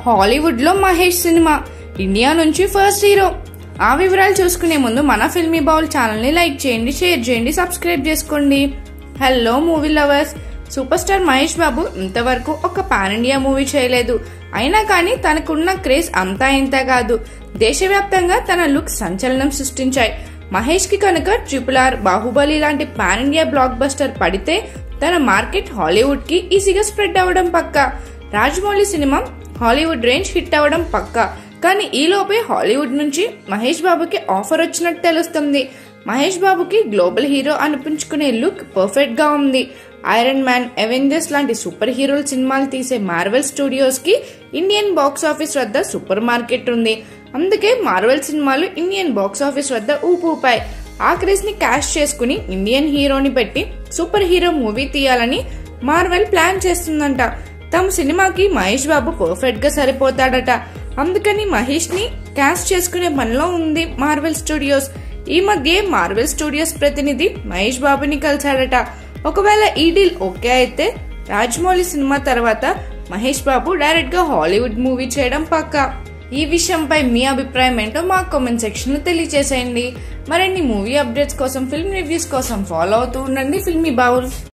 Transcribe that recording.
Hollywood లో Mahesh cinema, India నుంచి first hero. ఆ వివరాలు చూసుకునే ముందు మన ఫిల్మీ బౌల్ ఛానల్ ని లైక్ చేయండి, షేర్ చేయండి, సబ్స్క్రైబ్ చేసుకోండి. Hello movie lovers, super star Mahesh Babu ఇంతవరకు ఒక పాన్ ఇండియా మూవీ చేయలేదు. అయినా కానీ తనకున్న క్రేజ్ అంతా ఇంత కాదు. దేశవ్యాప్తంగా తన లుక్ సంచలనం సృష్టించాయి. మహేష్ కి కనుక RRR, బాహుబలి లాంటి పాన్ ఇండియా బ్లాక్ బస్టర్ పడితే తన మార్కెట్ హాలీవుడ్ కి ఈజీగా స్ప్రెడ్ అవ్వడం పక్కా. Rajamouli cinema Hollywood range hit అవ్వడం పక్కా. కానీ ఈలోపే హాలీవుడ్ నుంచి మహేష్ బాబుకి ఆఫర్ వచ్చినట్టు తెలుస్తుంది. మహేష్ బాబుకి గ్లోబల్ హీరో అనిపించుకునే లుక్ పర్ఫెక్ట్ గా ఉంది. ఐరన్ మ్యాన్, అవెంజర్స్ లాంటి సూపర్ హీరోల సినిమాలు తీసే మార్వెల్ స్టూడియోస్ కి ఇండియన్ బాక్స్ ఆఫీస్ వద్ద సూపర్ మార్కెట్ ఉంది. అందుకే మార్వెల్ సినిమాలు ఇండియన్ బాక్స్ ఆఫీస్ వద్ద ఊపాయి. ఆ క్రేజ్ ని క్యాష్ చేసుకుని ఇండియన్ హీరోని పెట్టి సూపర్ హీరో మూవీ తీయాలని మార్వెల్ ప్లాన్ చేస్తుందంట. తమ సినిమాకి మహేష్ బాబు పర్ఫెక్ట్ గా సరిపోతాడట. అందుకని మహేష్ ని క్యాస్ట్ చేసుకునే పనిలో ఉంది మార్వెల్ స్టూడియోస్. ఈ మధ్య మార్వెల్ స్టూడియోస్ ప్రతినిధి మహేష్ బాబుని కలిశాడట. ఒకవేళ ఈ డీల్ ఓకే అయితే రాజమౌళి సినిమా తర్వాత మహేష్ బాబు డైరెక్ట్ గా హాలీవుడ్ మూవీ చేయడం పక్కా. ఈ విషయంపై మీ అభిప్రాయం ఏంటో మా కామెంట్ సెక్షన్ లో తెలియజేసేయండి. మరిన్ని మూవీ అప్డేట్స్ కోసం, ఫిల్మ్ రివ్యూస్ కోసం ఫాలో అవుతూ ఉండండి ఫిల్మీ బౌల్.